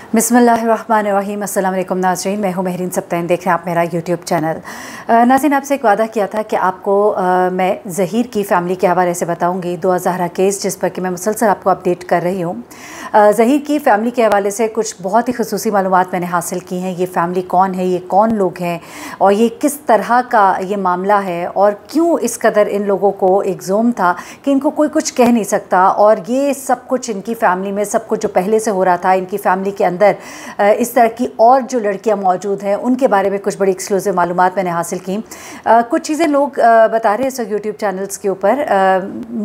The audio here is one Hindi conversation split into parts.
बिस्मिल्लाहिर्रहमानिर्रहीम। अस्सलाम वालेकुम नाज़रीन, मैं हूँ महरीन सब्तैन, देख रहे हैं आप मेरा यूट्यूब चैनल। नाज़रीन, आपसे एक वादा किया था कि आपको मैं ज़हीर की फ़ैमिली के हवाले से बताऊँगी। दुआ ज़हरा केस जिस पर कि मैं मुसलसल आपको अपडेट कर रही हूँ। ज़हीर की फ़ैमिली के हवाले से कुछ बहुत ही ख़ुसूसी मालूमात मैंने हासिल की हैं। ये फ़ैमिली कौन है, ये कौन लोग हैं और ये किस तरह का ये मामला है और क्यों इस कदर इन लोगों को एक ज़ोम था कि इनको कोई कुछ कह नहीं सकता। और ये सब कुछ इनकी फ़ैमिली में सब कुछ जो पहले से हो रहा था, इनकी फ़ैमिली के अंदर इस तरह की और जो लड़कियां मौजूद हैं उनके बारे में कुछ बड़ी एक्सक्लूसिव मालूमात मैंने हासिल की। कुछ चीज़ें लोग बता रहे हैं इस वक्त यूट्यूब चैनल्स के ऊपर।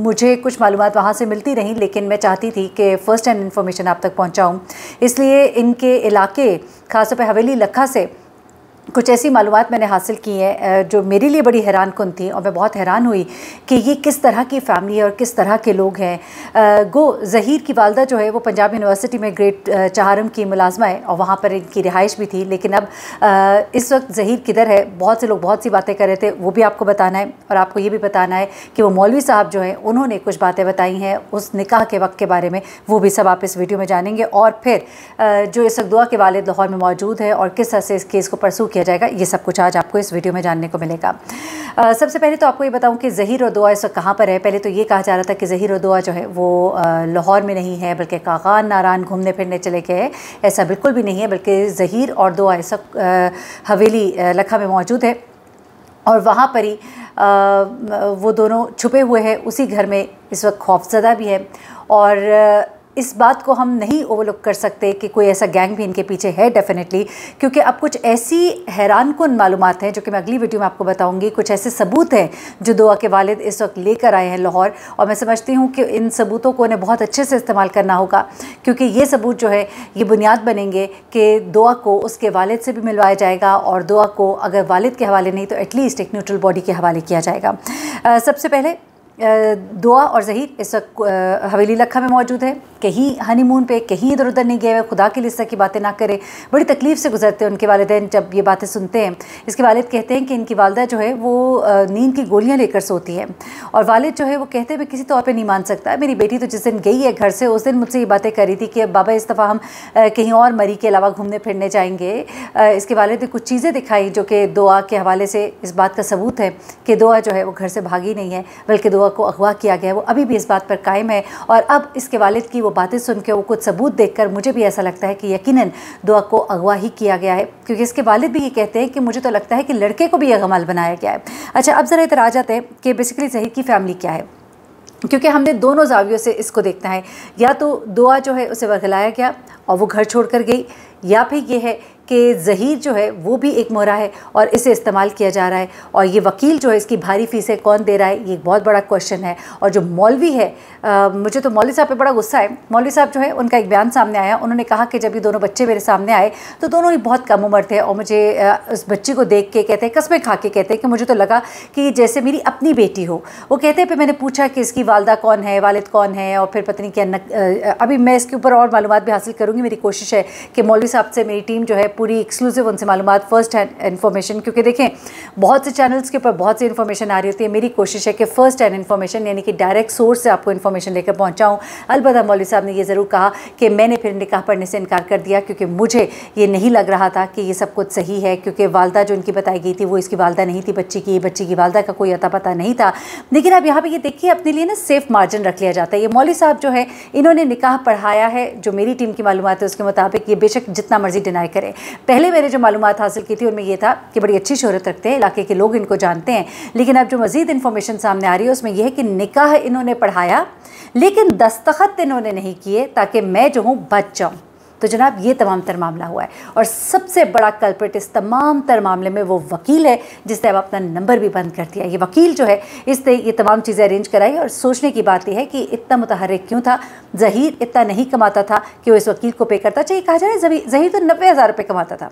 मुझे कुछ मालूमात वहाँ से मिलती रहीं, लेकिन मैं चाहती थी कि फ़र्स्ट हैंड इन्फॉर्मेशन आप तक पहुँचाऊँ। इसलिए इनके इलाके ख़ासतौर पर हवेली लखा से कुछ ऐसी मालूमात मैंने हासिल की हैं जो मेरे लिए बड़ी हैरान कुन थी और मैं बहुत हैरान हुई कि ये किस तरह की फ़ैमिली है और किस तरह के लोग हैं। गो ज़हीर की वालदा जो है वो पंजाब यूनिवर्सिटी में ग्रेड चहारम की मुलाजमा है और वहाँ पर इनकी रिहाइश भी थी। लेकिन अब इस वक्त ज़हीर किधर है, बहुत से लोग बहुत सी बातें कर रहे थे, वो भी आपको बताना है। और आपको ये भी बताना है कि वो मौलवी साहब जो हैं उन्होंने कुछ बातें बताई हैं उस निकाह के वक्त के बारे में, वो भी सब आप इस वीडियो में जानेंगे। और फिर जो इस वक्त दुआ के वालिद लाहौर में मौजूद है और किस तरह से इस केस को परसू किया जाएगा, ये सब कुछ आज आपको इस वीडियो में जानने को मिलेगा। सबसे पहले तो आपको ये बताऊं कि ज़हीर और दुआ इस वक्त कहाँ पर है। पहले तो ये कहा जा रहा था कि ज़हीर और दुआ जो है वो लाहौर में नहीं है, बल्कि कागान नारान घूमने फिरने चले गए। ऐसा बिल्कुल भी नहीं है, बल्कि ज़हीर और दुआ इस वक्त हवेली लखा में मौजूद है और वहाँ पर ही वो दोनों छुपे हुए हैं उसी घर में। इस वक्त खौफज़दा भी है और इस बात को हम नहीं ओवरलुक कर सकते कि कोई ऐसा गैंग भी इनके पीछे है डेफिनेटली, क्योंकि अब कुछ ऐसी हैरानकुन मालूमात हैं जो कि मैं अगली वीडियो में आपको बताऊंगी। कुछ ऐसे सबूत हैं जो दुआ के वालिद इस वक्त लेकर आए हैं लाहौर, और मैं समझती हूँ कि इन सबूतों को उन्हें बहुत अच्छे से इस्तेमाल करना होगा, क्योंकि ये सबूत जो है ये बुनियाद बनेंगे कि दुआ को उसके वालिद से भी मिलवाया जाएगा और दुआ को अगर वालिद के हवाले नहीं तो एटलीस्ट एक न्यूट्रल बॉडी के हवाले किया जाएगा। सबसे पहले दुआ और ज़हीर इस वक्त हवेली लखा में मौजूद है, कहीं हनीमून पे, कहीं इधर उधर नहीं गए हुए। खुदा के लिए इस तरह की बातें ना करें, बड़ी तकलीफ़ से गुजरते हैं उनके वालिदैन जब ये बातें सुनते हैं। इसके वालिद कहते हैं कि इनकी वालदा जो है वो नींद की गोलियां लेकर सोती है और वालिद जो है वो कहते हैं मैं किसी तौर पर नहीं मान सकता। मेरी बेटी तो जिस दिन गई है घर से उस दिन मुझसे ये बातें करी थी कि बाबा इस दफ़ा हम कहीं और मरी के अलावा घूमने फिरने जाएंगे। इसके वालिद ने कुछ चीज़ें दिखाई जो कि दुआ के हवाले से इस बात का सबूत है कि दुआ जो है वो घर से भागी नहीं है, बल्कि दुआ को अगवा किया गया है। वो अभी भी इस बात पर कायम है और अब इसके वालिद की वो बातें सुन के, वो कुछ सबूत देखकर मुझे भी ऐसा लगता है कि यकीनन दुआ को अगवा ही किया गया है, क्योंकि इसके वालिद भी ये कहते हैं कि मुझे तो लगता है कि लड़के को भी यह गमाल बनाया गया है। अच्छा, अब ज़रा इधर आ जाते हैं कि बेसिकली ज़हीर की फ़ैमिली क्या है, क्योंकि हमने दोनों जावियों से इसको देखना है। या तो दुआ जो है उसे वरगलाया गया और वो घर छोड़कर गई, या फिर ये है कि ज़हीर जो है वो भी एक मोहरा है और इसे इस्तेमाल किया जा रहा है। और ये वकील जो है इसकी भारी फीसें कौन दे रहा है, ये एक बहुत बड़ा क्वेश्चन है। और जो मौलवी है, मुझे तो मौलवी साहब पे बड़ा गुस्सा है। मौलवी साहब जो है उनका एक बयान सामने आया, उन्होंने कहा कि जब ये दोनों बच्चे मेरे सामने आए तो दोनों ही बहुत कम उम्र थे और मुझे उस बच्ची को देख के कहते हैं, कस्में खा के कहते हैं कि मुझे तो लगा कि जैसे मेरी अपनी बेटी हो। वो कहते हैं फिर मैंने पूछा कि इसकी वालदा कौन है, वालिद कौन है, और फिर पत्नी क्या अभी मैं इसके ऊपर और मालूमात भी हासिल करूँगी। मेरी कोशिश है कि मौलवी साहब से मेरी टीम जो है पूरी एक्सक्लूसिव उनसे मालूमात, फर्स्ट हैंड इन्फॉर्मेशन, क्योंकि देखें बहुत से चैनल्स के ऊपर बहुत सी इन्फॉर्मेशन आ रही होती है। मेरी कोशिश है कि फ़र्स्ट हैंड इन्फॉर्मेशन यानी कि डायरेक्ट सोर्स से आपको इन्फॉर्मेशन लेकर पहुंचाऊं। अलबत्ता मौलवी साहब ने ये ज़रूर कहा कि मैंने फिर निकाह पढ़ने से इनकार कर दिया, क्योंकि मुझे ये नहीं लग रहा था कि ये सब कुछ सही है, क्योंकि वालदा जो इनकी बताई गई थी वो इसकी वालदा नहीं थी, बच्ची की वालदा का कोई अता पता नहीं था। लेकिन अब यहाँ पर ये देखिए अपने लिए ना सेफ मार्जिन रख लिया जाता है। ये मौलवी साहब जो है इन्होंने निकाह पढ़ाया है, जो मेरी टीम की मालूमात है उसके मुताबिक, ये बेशक जितना मर्जी डिनाई करें। पहले मेरे जो मालूमात हासिल की थी उनमें यह था कि बड़ी अच्छी शोहरत रखते हैं, इलाके के लोग इनको जानते हैं। लेकिन अब जो मज़ीद इन्फॉर्मेशन सामने आ रही है उसमें यह है कि निकाह इन्होंने पढ़ाया लेकिन दस्तखत इन्होंने नहीं किए ताकि मैं जो हूँ बच जाऊँ। तो जनाब ये तमाम तर मामला हुआ है और सबसे बड़ा कल्प्रिट इस तमाम तर मामले में वो वकील है जिसने अब अपना नंबर भी बंद कर दिया। ये वकील जो है इसने ये तमाम चीज़ें अरेंज कराई। और सोचने की बात यह है कि इतना मुतहर्रिक क्यों था। ज़हीर इतना नहीं कमाता था कि वो इस वकील को पे करता। चाहिए कहा जाए ज़हीर तो 90,000 रुपये कमाता था,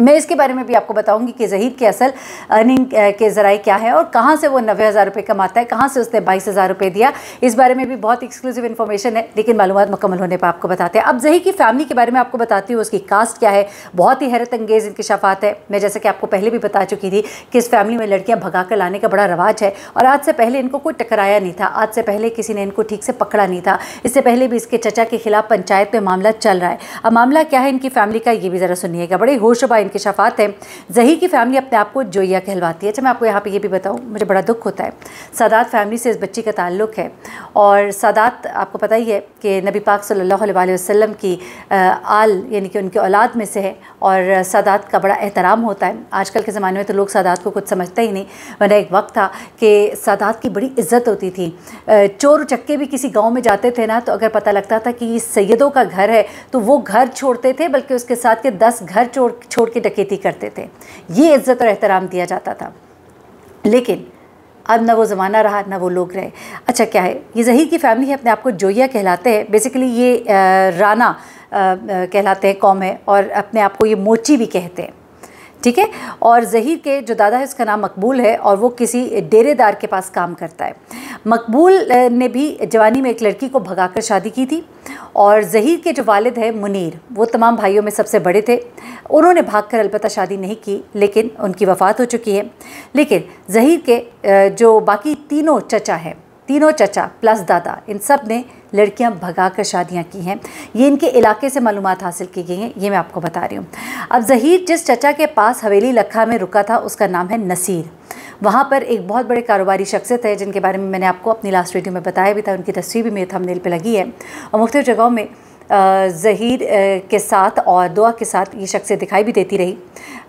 मैं इसके बारे में भी आपको बताऊंगी कि ज़हीर के असल अर्निंग के ज़राए क्या है और कहाँ से वो 90,000 रुपये कमाता है, कहाँ से उसने 22,000 रुपये दिया। इस बारे में भी बहुत एक्सक्लूसिव इन्फॉर्मेशन है, लेकिन मालूमात मुकम्मल होने पर आपको बताते हैं। अब ज़हीर की फैमिली के बारे में आपको बताती हूँ, उसकी कास्ट क्या है। बहुत ही हैरत अंगेज़ इंकशाफात है। मैं जैसे कि आपको पहले भी बता चुकी थी कि इस फैमिली में लड़कियाँ भगा कर लाने का बड़ा रवाज है और आज से पहले इनको कोई टकराया नहीं था, आज से पहले किसी ने इनको ठीक से पकड़ा नहीं था। इससे पहले भी इसके चचा के खिलाफ पंचायत में मामला चल रहा है। अब मामला क्या है इनकी फैमिली का, ये भी ज़रा सुनिएगा। बड़े होशरुबा इंकशाफात है। ज़हीर की फैमिली अपने आप को जोया कहलवाती है। अच्छा, मैं आपको यहाँ पे ये भी बताऊँ, मुझे बड़ा दुख होता है। सादात फैमिली से इस बच्ची का ताल्लुक़ है और सादात आपको पता ही है कि नबी पाक सल्लल्लाहु अलैहि वसल्लम की आल यानी कि उनके औलाद में से है और सादात का बड़ा एहतराम होता है। आजकल के ज़माने में तो लोग सादात को कुछ समझते ही नहीं, वरना एक वक्त था कि सादात की बड़ी इज़्ज़त होती थी। चोर चक्के भी किसी गाँव में जाते थे ना, तो अगर पता लगता था कि ये सैयदों का घर है तो वो घर छोड़ते थे, बल्कि उसके साथ के 10 घर छोड़ के डकैती करते थे। ये इज़्ज़त और एहतराम दिया जाता था। लेकिन अब ना वो ज़माना रहा ना वो लोग रहे। अच्छा, क्या है ये ज़हीर की फैमिली है, अपने आप को जोया कहलाते हैं। बेसिकली ये राना कहलाते हैं कौम है और अपने आप को ये मोची भी कहते हैं, ठीक है। और ज़हीर के जो दादा है उसका नाम मकबूल है और वो किसी डेरेदार के पास काम करता है। मकबूल ने भी जवानी में एक लड़की को भगाकर शादी की थी और ज़हीर के जो वालिद है मुनीर, वो तमाम भाइयों में सबसे बड़े थे। उन्होंने भागकर अलबत्ता शादी नहीं की, लेकिन उनकी वफ़ात हो चुकी है। लेकिन ज़हीर के जो बाकी तीनों चचा हैं, तीनों चचा प्लस दादा, इन सब ने लड़कियां भगाकर शादियां की हैं। ये इनके इलाके से मालूमात हासिल की गई हैं, ये मैं आपको बता रही हूँ। अब ज़हीर जिस चचा के पास हवेली लखा में रुका था उसका नाम है नसीर। वहाँ पर एक बहुत बड़े कारोबारी शख्सियत है जिनके बारे में मैंने आपको अपनी लास्ट वीडियो में बताया भी था। उनकी तस्वीर भी मेरे थंबनेल पे लगी है और मुख्तलिफ जगहों में ज़हीर के साथ और दुआ के साथ ये शख्सियत दिखाई भी देती रही,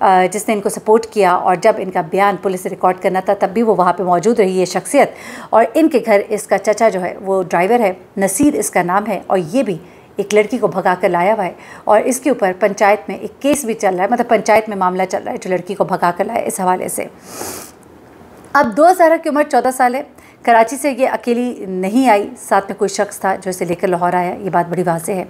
जिसने इनको सपोर्ट किया। और जब इनका बयान पुलिस से रिकॉर्ड करना था तब भी वो वहाँ पे मौजूद रही ये शख्सियत। और इनके घर इसका चचा जो है वो ड्राइवर है, नसीर इसका नाम है, और ये भी एक लड़की को भगा कर लाया हुआ है और इसके ऊपर पंचायत में एक केस भी चल रहा है, मतलब पंचायत में मामला चल रहा है जो लड़की को भगा कर लाया इस हवाले से। अब 2000 की उम्र 14 साल है। कराची से ये अकेली नहीं आई, साथ में कोई शख्स था जो इसे लेकर लाहौर आया, ये बात बड़ी वाज़ेह है।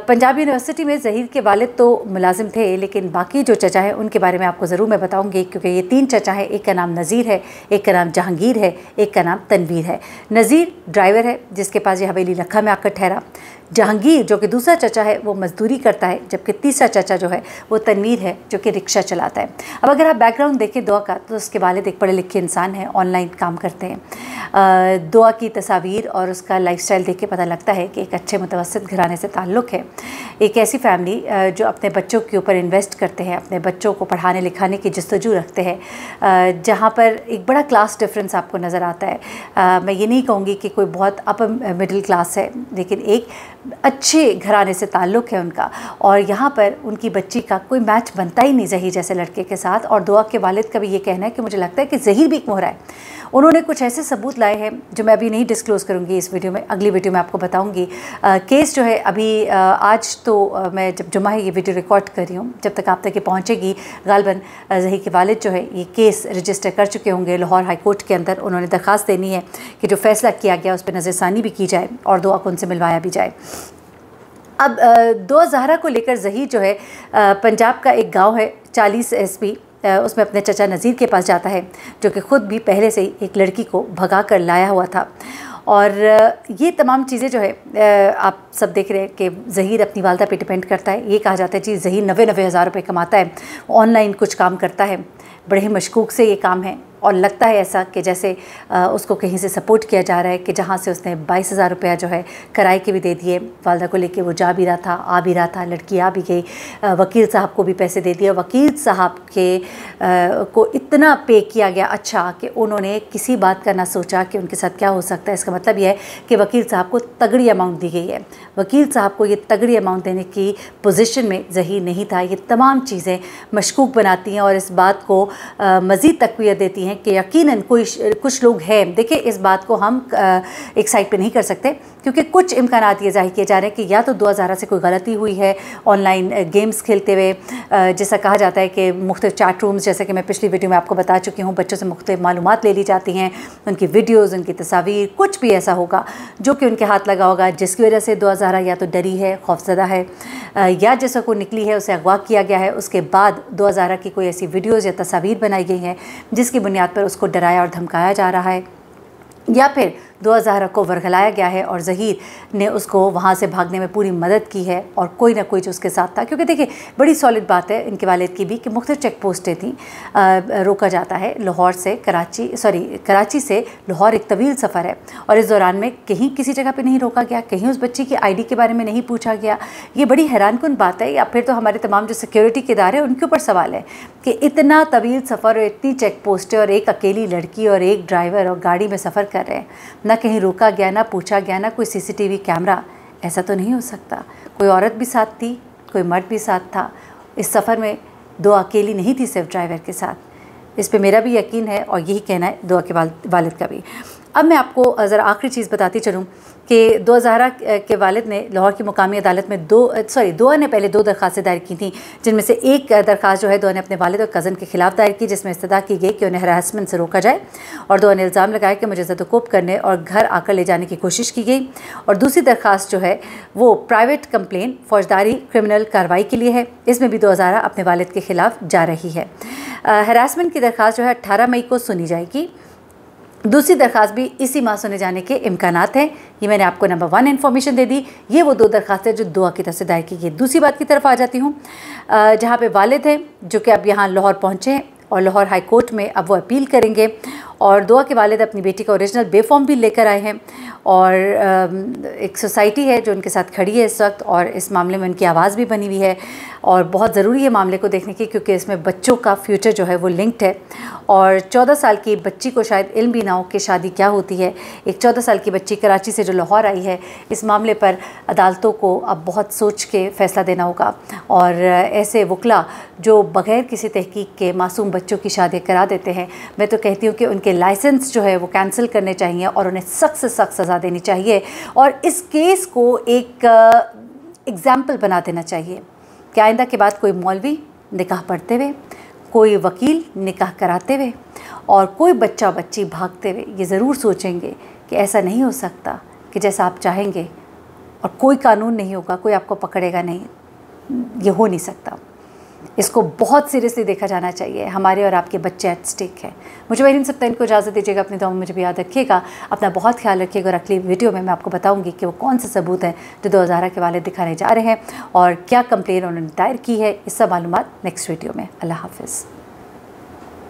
पंजाब यूनिवर्सिटी में ज़हीर के वालिद तो मुलाजिम थे, लेकिन बाकी जो चचा हैं उनके बारे में आपको ज़रूर मैं बताऊंगी, क्योंकि ये 3 चचा हैं। एक का नाम नज़ीर है, एक का नाम जहांगीर है, एक का नाम तनवीर है। नज़ीर ड्राइवर है जिसके पास ये हवेली लखा में आकर ठहरा। जहांगीर जो कि दूसरा चचा है वो मजदूरी करता है, जबकि तीसरा चचा जो है वो तनवीर है जो कि रिक्शा चलाता है। अब अगर आप बैकग्राउंड देखें दुआ का, तो उसके वालिद एक पढ़े लिखे इंसान हैं, ऑनलाइन काम करते हैं। दुआ की तस्वीर और उसका लाइफस्टाइल देख के पता लगता है कि एक अच्छे मुतवस्सित घराने से ताल्लुक़ है। एक ऐसी फैमिली जो अपने बच्चों के ऊपर इन्वेस्ट करते हैं, अपने बच्चों को पढ़ाने लिखाने की जस्तजू रखते हैं, जहाँ पर एक बड़ा क्लास डिफरेंस आपको नज़र आता है। मैं ये नहीं कहूँगी कि कोई बहुत अपर मिडिल क्लास है, लेकिन एक अच्छे घराने से ताल्लुक़ है उनका। और यहाँ पर उनकी बच्ची का कोई मैच बनता ही नहीं ज़हीर जैसे लड़के के साथ। और दुआ के वालिद का भी ये कहना है कि मुझे लगता है कि ज़हीर भी एक मोहरा है। उन्होंने कुछ ऐसे सबूत लाए हैं जो मैं अभी नहीं डिस्क्लोज़ करूँगी इस वीडियो में, अगली वीडियो में आपको बताऊँगी। केस जो है अभी आज तो मैं जब जुम्मा है ये वीडियो रिकॉर्ड कर रही हूँ, जब तक आप तक ये पहुँचेगी गालबन ज़हीर के वालिद जो है ये केस रजिस्टर कर चुके होंगे लाहौर हाई कोर्ट के अंदर। उन्होंने दरख्वास्त देनी है कि जो फ़ैसला किया गया उस पर नज़रसानी भी की जाए और दुआ को उनसे मिलवाया भी जाए। अब दुआ ज़हरा को लेकर ज़हीर जो है पंजाब का एक गाँव है 40 SP, उसमें अपने चचा नज़ीर के पास जाता है, जो कि ख़ुद भी पहले से ही एक लड़की को भगा कर लाया हुआ था। और ये तमाम चीज़ें जो है आप सब देख रहे हैं कि ज़हीर अपनी वालदा पे डिपेंड करता है। ये कहा जाता है जी ज़हीर 90 हज़ार रुपये कमाता है, ऑनलाइन कुछ काम करता है, बड़े ही मशकूक से ये काम है। और लगता है ऐसा कि जैसे उसको कहीं से सपोर्ट किया जा रहा है, कि जहाँ से उसने 22,000 रुपया जो है किराए के भी दे दिए, वालदा को लेके वो जा भी रहा था, आ भी रहा था, लड़की आ भी गई, वकील साहब को भी पैसे दे दिए। वकील साहब के को इतना पे किया गया अच्छा कि उन्होंने किसी बात का ना सोचा कि उनके साथ क्या हो सकता है। इसका मतलब यह है कि वकील साहब को तगड़ी अमाउंट दी गई है। वकील साहब को ये तगड़ी अमाउंट देने की पोजीशन में ज़हीर नहीं था। ये तमाम चीज़ें मशकूक बनाती हैं और इस बात को मज़ीद तक़वियत देती हैं कि यकीनन कुछ लोग हैं। देखिए, इस बात को हम एक साइड पे नहीं कर सकते, क्योंकि कुछ इम्कानात ये जाहिर किए जा रहे हैं कि या तो 2000 से कोई गलती हुई है ऑनलाइन गेम्स खेलते हुए, जैसा कहा जाता है कि मुख्तलिफ चैट रूम्स, जैसे कि मैं पिछली वीडियो में आपको बता चुकी हूँ, बच्चों से मुख्तलिफ मालूमात ले ली जाती हैं, उनकी वीडियोज़, उनकी तस्वीर, कुछ भी ऐसा होगा जो कि उनके हाथ लगा होगा, जिसकी वजह से 2000 या तो डरी है, खौफजदा है, या जैसा को निकली है उसे अगवा किया गया है। उसके बाद 2000 की कोई ऐसी वीडियोज़ या तस्वीर बनाई गई हैं जिसकी बुनियाद पर उसको डराया और धमकाया जा रहा है, या फिर 2000 को वरगलाया गया है और ज़हीर ने उसको वहाँ से भागने में पूरी मदद की है और कोई ना कोई जो उसके साथ था। क्योंकि देखिए, बड़ी सॉलिड बात है इनके वालिद की भी कि मुख्तलिफ चेक पोस्टें थी, रोका जाता है लाहौर से कराची से लाहौर एक तवील सफ़र है, और इस दौरान में कहीं किसी जगह पे नहीं रोका गया, कहीं उस बच्ची की आईडी के बारे में नहीं पूछा गया। ये बड़ी हैरानकुन बात है। या फिर तो हमारे तमाम जो सिक्योरिटी के इदारे हैं उनके ऊपर सवाल है कि इतना तवील सफ़र और इतनी चेक पोस्टें और एक अकेली लड़की और एक ड्राइवर और गाड़ी में सफ़र कर रहे हैं, ना कहीं रोका गया, ना पूछा गया, ना कोई सीसीटीवी कैमरा। ऐसा तो नहीं हो सकता। कोई औरत भी साथ थी, कोई मर्द भी साथ था। इस सफ़र में दो अकेली नहीं थी सिर्फ ड्राइवर के साथ। इस पे मेरा भी यकीन है और यही कहना है दुआ के वालिद का भी। अब मैं आपको ज़रा आखिरी चीज़ बताती चलूँ कि 2000 के वालिद ने लाहौर की मुकामी अदालत में दुआ ने पहले 2 दरख्वास्तें दायर की थी, जिनमें से एक दरख्वास्त जो है दुआ ने अपने वालिद और कज़न के ख़िलाफ़ दायर की, जिसमें इस्तदा की गई कि उन्हें हरासमेंट से रोका जाए, और दुआ ने इल्ज़ाम लगाया कि मुझे ज़दकोप करने और घर आकर ले जाने की कोशिश की गई। और दूसरी दरख्वास्त जो है वो प्राइवेट कंप्लेन फौजदारी क्रिमिनल कार्रवाई के लिए है। इसमें भी 2000 अपने वालिद के ख़िलाफ़ जा रही है। हरासमेंट की दरख्वास्त जो है 18 मई को सुनी जाएगी। दूसरी दरख्वास्त भी इसी माह सुने जाने के इम्कानात हैं। ये मैंने आपको नंबर 1 इन्फॉर्मेशन दे दी। ये वो 2 दरख्वास्तें जो दुआ की तरफ से दायर की गई। दूसरी बात की तरफ आ जाती हूँ, जहाँ पे वालिद हैं जो कि अब यहाँ लाहौर पहुँचे हैं और लाहौर हाई कोर्ट में अब वो अपील करेंगे, और दुआ के वालिद अपनी बेटी का ओरिजिनल बेफॉर्म भी लेकर आए हैं, और एक सोसाइटी है जो उनके साथ खड़ी है इस वक्त, और इस मामले में उनकी आवाज़ भी बनी हुई है, और बहुत ज़रूरी है मामले को देखने की, क्योंकि इसमें बच्चों का फ्यूचर जो है वो लिंक्ड है। और 14 साल की बच्ची को शायद इल्म भी ना हो कि शादी क्या होती है। एक 14 साल की बच्ची कराची से जो लाहौर आई है, इस मामले पर अदालतों को अब बहुत सोच के फ़ैसला देना होगा, और ऐसे वकला जो बग़ैर किसी तहकीक के मासूम बच्चों की शादी करा देते हैं, मैं तो कहती हूँ कि उनके लाइसेंस जो है वो कैंसिल करने चाहिए और उन्हें सख्त से सख्त सज़ा देनी चाहिए, और इस केस को एक एग्ज़ाम्पल बना देना चाहिए कि आइंदा के बाद कोई मौलवी निकाह पढ़ते हुए, कोई वकील निकाह कराते हुए और कोई बच्चा बच्ची भागते हुए ये ज़रूर सोचेंगे कि ऐसा नहीं हो सकता कि जैसा आप चाहेंगे, और कोई कानून नहीं होगा, कोई आपको पकड़ेगा नहीं। ये हो नहीं सकता। इसको बहुत सीरियसली देखा जाना चाहिए। हमारे और आपके बच्चे एट स्टेक है। मुझे मेहरीन सप्ताह इनको इजाज़त दीजिएगा। अपनी दुआ में मुझे भी याद रखिएगा। अपना बहुत ख्याल रखिएगा, और अगली वीडियो में मैं आपको बताऊंगी कि वो कौन से सबूत हैं जो 2000 के वालिद दिखाने जा रहे हैं और क्या कंप्लेन उन्होंने दायर की है। इस सब मालूमात नेक्स्ट वीडियो में। अल्लाह हाफ़िज़।